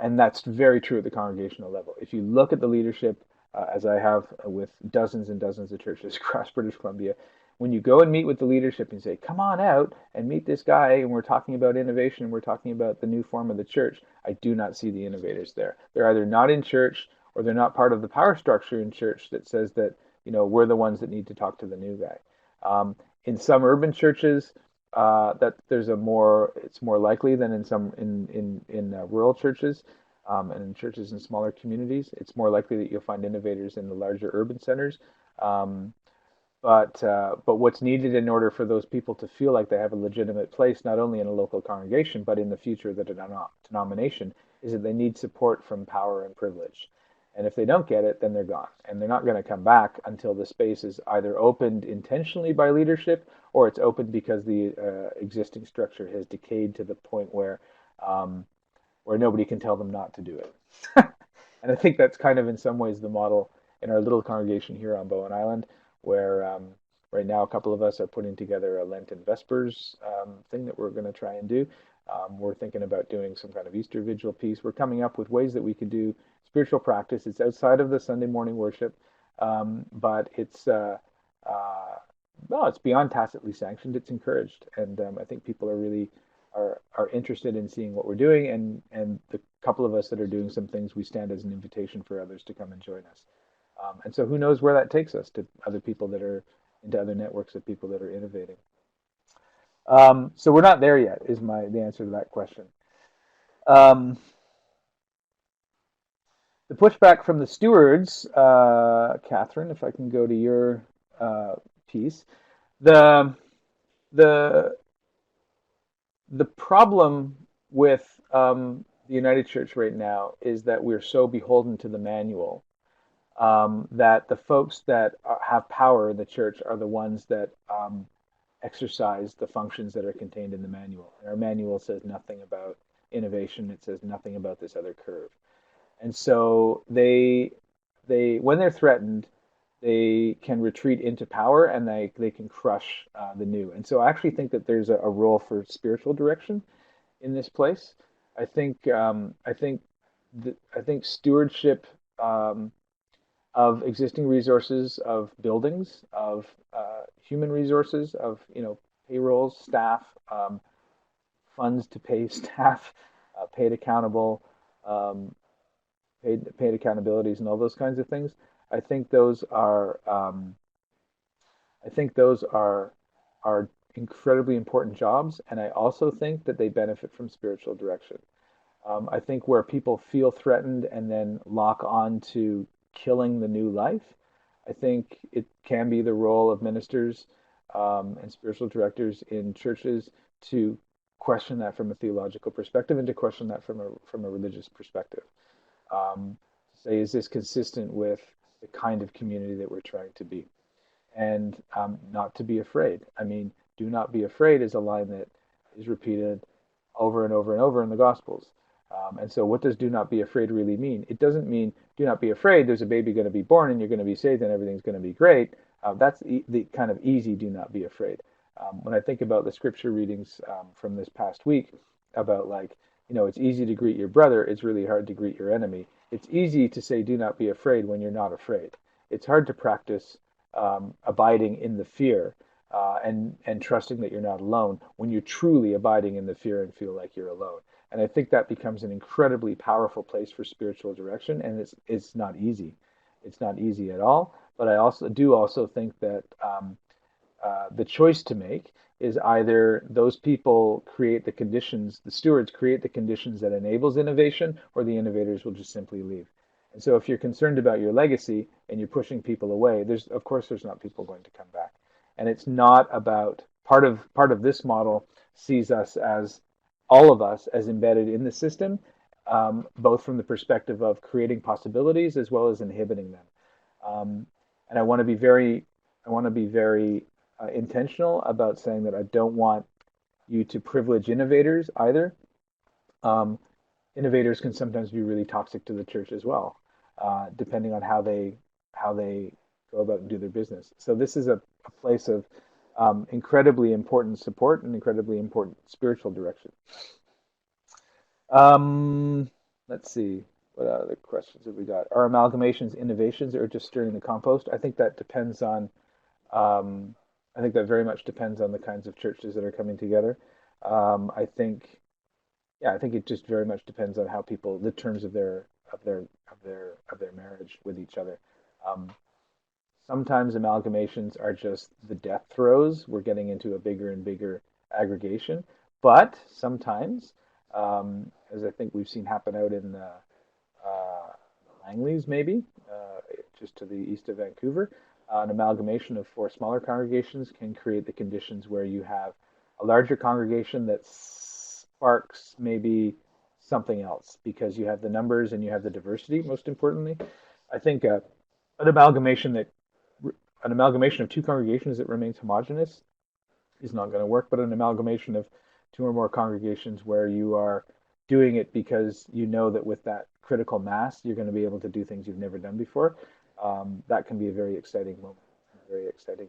And that's very true at the congregational level. If you look at the leadership, as I have with dozens and dozens of churches across British Columbia, when you go and meet with the leadership and say, come on out and meet this guy, and we're talking about innovation, and we're talking about the new form of the church, I do not see the innovators there. They're either not in church or they're not part of the power structure in church that says that, we're the ones that need to talk to the new guy. In some urban churches, that it's more likely than in some in rural churches, and in churches in smaller communities. It's more likely that you'll find innovators in the larger urban centers. Um, but what's needed in order for those people to feel like they have a legitimate place, not only in a local congregation, but in the future of the denomination, is that they need support from power and privilege. And if they don't get it, then they're gone. And they're not going to come back until the space is either opened intentionally by leadership or it's opened because the existing structure has decayed to the point um, where nobody can tell them not to do it. And I think that's kind of in some ways the model in our little congregation here on Bowen Island, where right now a couple of us are putting together a Lenten Vespers thing that we're going to try and do. We're thinking about doing some kind of Easter Vigil piece. We're coming up with ways that we can do spiritual practice. It's outside of the Sunday morning worship, but no, it's beyond tacitly sanctioned. It's encouraged, and I think people are really are interested in seeing what we're doing, and the couple of us that are doing some things, we stand as an invitation for others to come and join us. And so who knows where that takes us to other people that are into other networks of people that are innovating. So we're not there yet, is the answer to that question. Um, the pushback from the stewards, Catherine, if I can go to your piece, the the the problem with the United Church right now is that we're so beholden to the manual that the folks that have power in the church are the ones that exercise the functions that are contained in the manual. And our manual says nothing about innovation. It says nothing about this other curve. And so they when they're threatened, they can retreat into power and they can crush the new. And so I actually think that there's a role for spiritual direction in this place. I think stewardship of existing resources, of buildings, of human resources, of payrolls, staff, funds to pay staff, paid accountable, um, paid accountabilities, and all those kinds of things. I think those are I think those are incredibly important jobs, and I also think that they benefit from spiritual direction. I think where people feel threatened and then lock on to killing the new life, I think it can be the role of ministers and spiritual directors in churches to question that from a theological perspective and to question that from a religious perspective. Say, is this consistent with the kind of community that we're trying to be? And not to be afraid. I mean, do not be afraid is a line that is repeated over and over and over in the Gospels. And so, what does do not be afraid really mean? It doesn't mean do not be afraid, there's a baby going to be born and you're going to be saved and everything's going to be great. That's the kind of easy do not be afraid. When I think about the scripture readings from this past week, about like, it's easy to greet your brother, it's really hard to greet your enemy. It's easy to say do not be afraid when you're not afraid. It's hard to practice abiding in the fear and trusting that you're not alone when you're truly abiding in the fear and feel like you're alone. And I think that becomes an incredibly powerful place for spiritual direction, and it's not easy. It's not easy at all. But I also think that the choice to make is either those people create the conditions, the stewards create the conditions that enables innovation, or the innovators will just simply leave. And so if you're concerned about your legacy and you're pushing people away, of course there's not people going to come back. And it's not about part of this model sees us as all of us as embedded in the system, both from the perspective of creating possibilities as well as inhibiting them. And I want to be very intentional about saying that I don't want you to privilege innovators either. Um, Innovators can sometimes be really toxic to the church as well, depending on how they go about and do their business. So this is a place of incredibly important support and incredibly important spiritual direction. Um, let's see. What other questions have we got? Are amalgamations innovations or just stirring the compost? Um, I think that very much depends on the kinds of churches that are coming together. I think, yeah, I think it just very much depends on how people, the terms of their marriage with each other. Um, Sometimes amalgamations are just the death throes. We're getting into a bigger and bigger aggregation. But sometimes, as I think we've seen happen out in Langley's, maybe, just to the east of Vancouver, an amalgamation of four smaller congregations can create the conditions where you have a larger congregation that sparks maybe something else because you have the numbers and you have the diversity, most importantly. I think an amalgamation that an amalgamation of two congregations that remains homogenous is not going to work, but an amalgamation of two or more congregations where you are doing it because you know that with that critical mass, you're going to be able to do things you've never done before. That can be a very exciting moment. Very exciting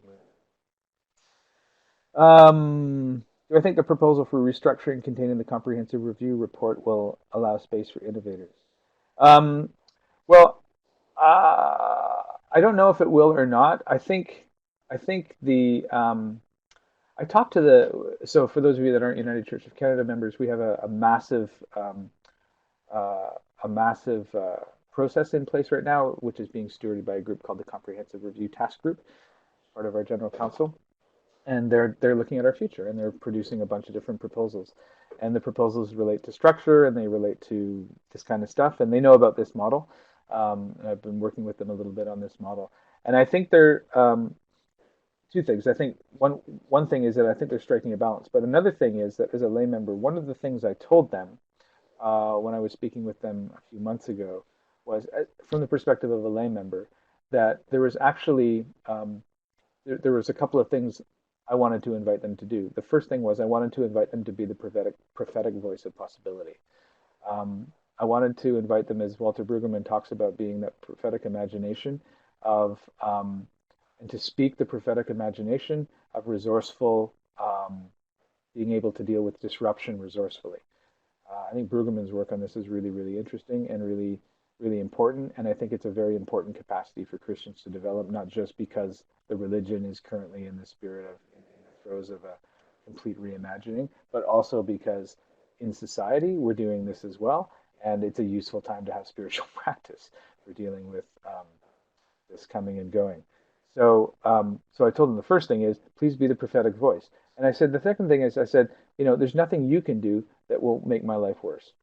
moment. Do I think the proposal for restructuring contained in the comprehensive review report will allow space for innovators? Um, well, I don't know if it will or not. I think I talked to so for those of you that aren't United Church of Canada members, we have uh, a massive process in place right now, which is being stewarded by a group called the Comprehensive Review Task Group, part of our general council, and they're looking at our future and they're producing a bunch of different proposals, and the proposals relate to structure and they relate to this kind of stuff, and they know about this model. And I've been working with them a little bit on this model, and I think they're two things. I think one thing is that I think they're striking a balance, but another thing is that as a lay member, one of the things I told them when I was speaking with them a few months ago was, from the perspective of a lay member, that there was actually there was a couple of things I wanted to invite them to do. The first thing was I wanted to invite them to be the prophetic voice of possibility. I wanted to invite them, as Walter Brueggemann talks about, being that prophetic imagination of and to speak the prophetic imagination of resourceful, being able to deal with disruption resourcefully. I think Brueggemann's work on this is really, really interesting and really, really important. And I think it's a very important capacity for Christians to develop, not just because the religion is currently in the spirit of, in the throes of a complete reimagining, but also because in society we're doing this as well. And it's a useful time to have spiritual practice for dealing with this coming and going. So I told them the first thing is, please be the prophetic voice. And I said, the second thing is, I said, there's nothing you can do that will make my life worse.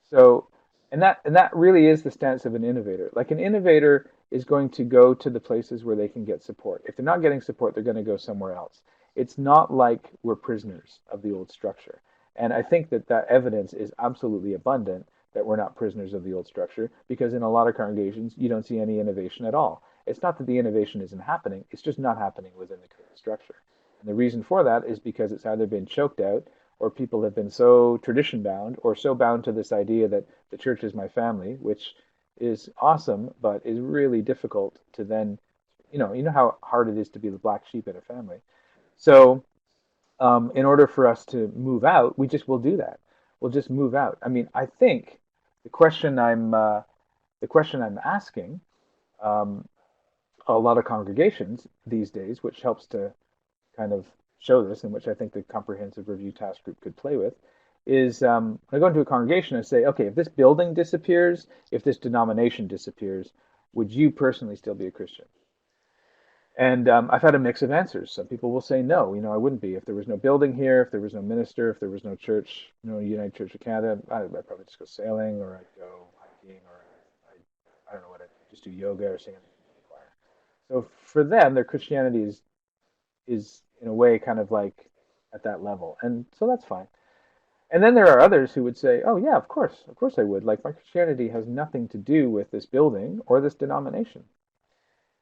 So, and that really is the stance of an innovator. Like an innovator is going to go to the places where they can get support. If they're not getting support, they're going to go somewhere else. It's not like we're prisoners of the old structure. And I think that evidence is absolutely abundant that we're not prisoners of the old structure, because in a lot of congregations, you don't see any innovation at all. It's not that the innovation isn't happening, it's just not happening within the current structure. And the reason for that is because it's either been choked out, or people have been so tradition bound or so bound to this idea that the church is my family, which is awesome, but is really difficult to then, you know how hard it is to be the black sheep in a family. So, in order for us to move out, we just will do that. We'll just move out. I mean, I think the question I'm the question I'm asking um, a lot of congregations these days, which helps to kind of show this, and which I think the comprehensive review task group could play with, is I go into a congregation and say, okay, if this building disappears, if this denomination disappears, would you personally still be a Christian? And I've had a mix of answers. Some people will say, no, I wouldn't be. If there was no building here, if there was no minister, if there was no church, United Church of Canada, I'd probably just go sailing, or I'd go hiking, or I don't know what I'd just do, yoga or sing in the choir. So for them, their Christianity is in a way kind of like at that level, and so that's fine. And then there are others who would say, oh yeah, of course I would. Like, my Christianity has nothing to do with this building or this denomination.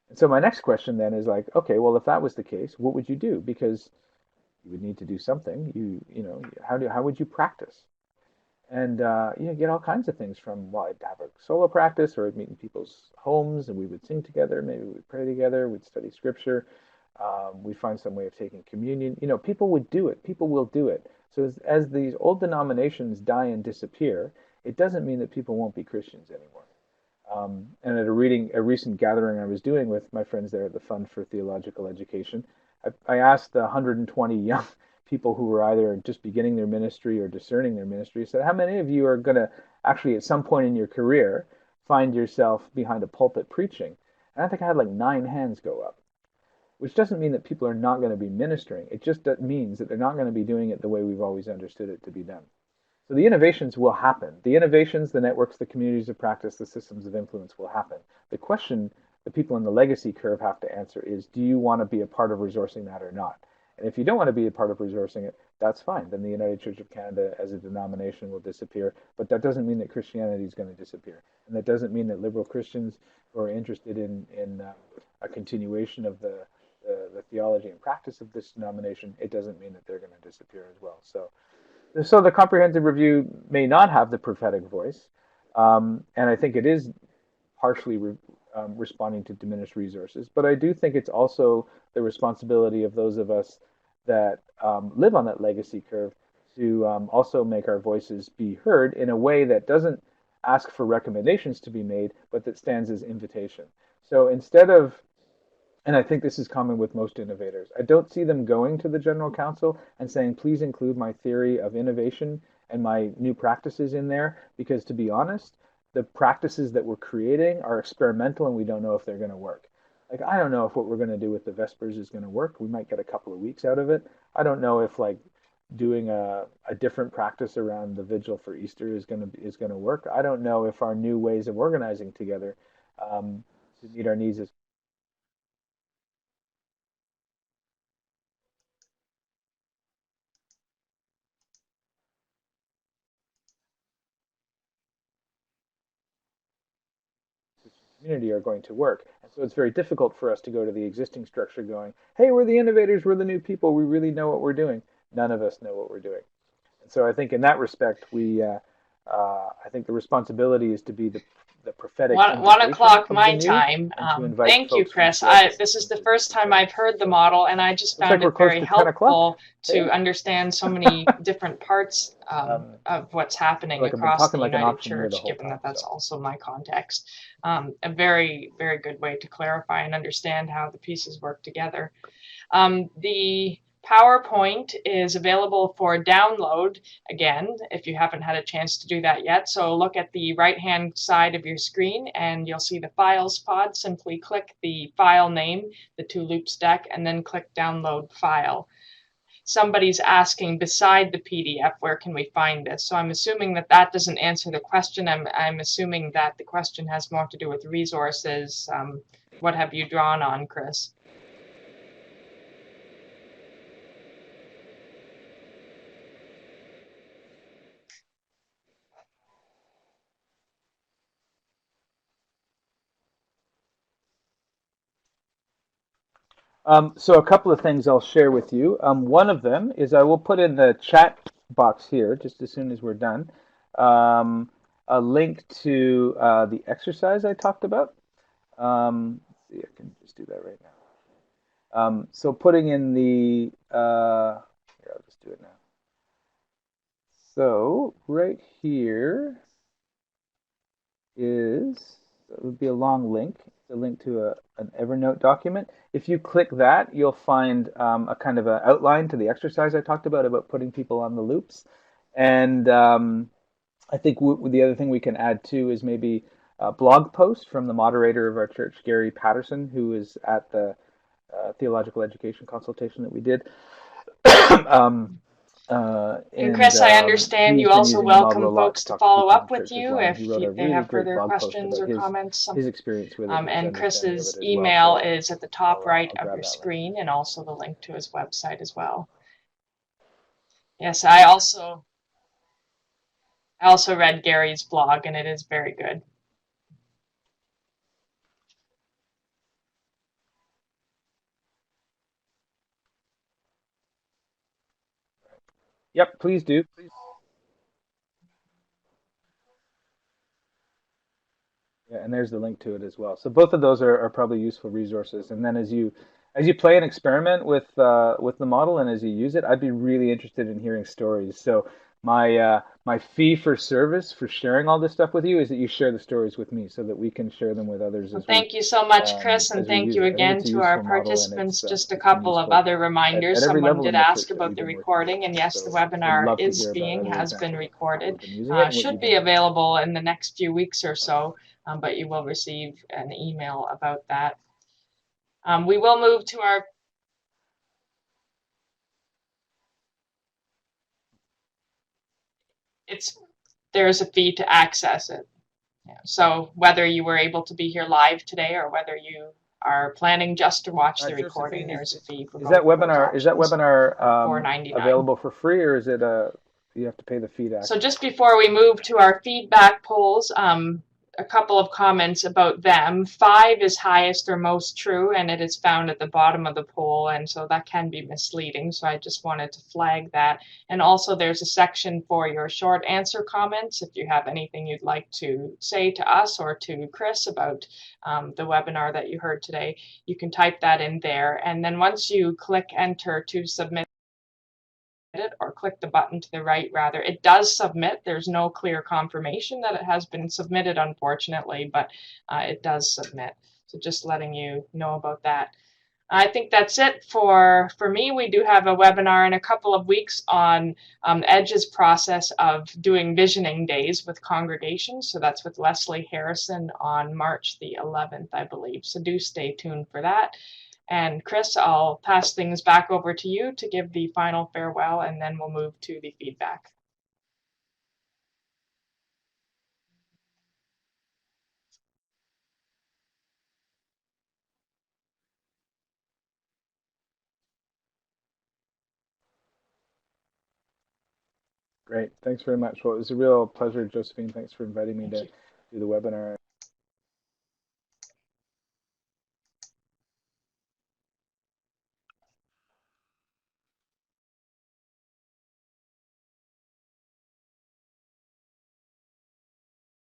And so my next question then is like, okay, well, if that was the case, what would you do? Because you would need to do something. How would you practice? And you get all kinds of things from, well, I'd have a solo practice, or I'd meet in people's homes and we would sing together. Maybe we'd pray together. We'd study scripture. We'd find some way of taking communion. People would do it. People will do it. So as these old denominations die and disappear, it doesn't mean that people won't be Christians anymore. And at a recent gathering I was doing with my friends there at the Fund for Theological Education, I asked the 120 young people who were either just beginning their ministry or discerning their ministry, I said, how many of you are going to actually at some point in your career find yourself behind a pulpit preaching? And I think I had like 9 hands go up, which doesn't mean that people are not going to be ministering. It just means that they're not going to be doing it the way we've always understood it to be done. So the innovations will happen. The innovations, the networks, the communities of practice, the systems of influence will happen. The question the people in the legacy curve have to answer is, do you want to be a part of resourcing that or not? And if you don't want to be a part of resourcing it, that's fine. Then the United Church of Canada as a denomination will disappear. But that doesn't mean that Christianity is going to disappear. And that doesn't mean that liberal Christians who are interested in a continuation of the theology and practice of this denomination, it doesn't mean that they're going to disappear as well. So the comprehensive review may not have the prophetic voice, and I think it is partially responding to diminished resources. But I do think it's also the responsibility of those of us that live on that legacy curve to also make our voices be heard in a way that doesn't ask for recommendations to be made, but that stands as invitation. So instead of, and I think this is common with most innovators, I don't see them going to the general council and saying, please include my theory of innovation and my new practices in there, because to be honest, the practices that we're creating are experimental and we don't know if they're going to work. Like, I don't know if what we're going to do with the Vespers is going to work. We might get a couple of weeks out of it. I don't know if like doing a different practice around the vigil for Easter is going to work. I don't know if our new ways of organizing together to meet our needs is community are going to work. And so it's very difficult for us to go to the existing structure going, hey, we're the innovators, we're the new people, we really know what we're doing. None of us know what we're doing. And so I think in that respect, I think the responsibility is to be the prophetic One invitation o'clock of the my new, time. and to invite Thank you, folks from Chris. throughout This is the into first time prophetic I've heard the space. model, and I just Looks like found we're it close very to 10 o'clock. helpful to Hey, understand so many different parts um, of what's I feel happening like I've been across talking the like an United auctioneer the Church, whole given time. that that's So also my context. A very, very good way to clarify and understand how the pieces work together. The PowerPoint is available for download, again, if you haven't had a chance to do that yet. So look at the right-hand side of your screen and you'll see the Files pod. Simply click the file name, the Two Loops deck, and then click Download File. Somebody's asking, beside the PDF, where can we find this? So I'm assuming that that doesn't answer the question. I'm assuming that the question has more to do with resources. What have you drawn on, Chris? So a couple of things I'll share with you. One of them is I will put in the chat box here, just as soon as we're done, a link to the exercise I talked about. Let's see, I can just do that right now. So putting in the, here, I'll just do it now. So right here is, it would be a long link. It's a link to an Evernote document. If you click that, you'll find a kind of an outline to the exercise I talked about putting people on the loops. And I think the other thing we can add too is maybe a blog post from the moderator of our church, Gary Patterson, who is at the theological education consultation that we did. And Chris, I understand you also welcome folks to follow up with you if they have further questions or comments. His experience with it. And Chris's email is at the top right of your screen, and also the link to his website as well. Yes, I also read Gary's blog, and it is very good. Yep, please do. Please. Yeah, and there's the link to it as well. So both of those are probably useful resources. And then as you play and experiment with the model and as you use it, I'd be really interested in hearing stories. So my fee for service for sharing all this stuff with you is that you share the stories with me so that we can share them with others. Well, thank you so much, Chris, and thank you again to our participants. Just a couple of other reminders. Someone did ask about the recording, and yes, the webinar has been recorded. Should be available in the next few weeks or so, but you will receive an email about that. We will move to our there's a fee to access it. Yeah. So whether you were able to be here live today or whether you are planning just to watch the recording, there's a fee for both. Is that webinar available for free, or is it you have to pay the fee to access? So just before we move to our feedback polls, a couple of comments about them. 5 is highest or most true, and it is found at the bottom of the poll, and so that can be misleading. So I just wanted to flag that. And also there's a section for your short answer comments. If you have anything you'd like to say to us or to Chris about the webinar that you heard today, you can type that in there. And then once you click enter to submit it, or click the button to the right rather, it does submit. There's no clear confirmation that it has been submitted, unfortunately, but it does submit. So just letting you know about that. I think that's it for me. We do have a webinar in a couple of weeks on Edge's process of doing visioning days with congregations. So that's with Leslie Harrison on March the 11th, I believe. So do stay tuned for that. And Chris, I'll pass things back over to you to give the final farewell, and then we'll move to the feedback. Great. Thanks very much. Well, it was a real pleasure, Josephine. Thanks for inviting me to do the webinar.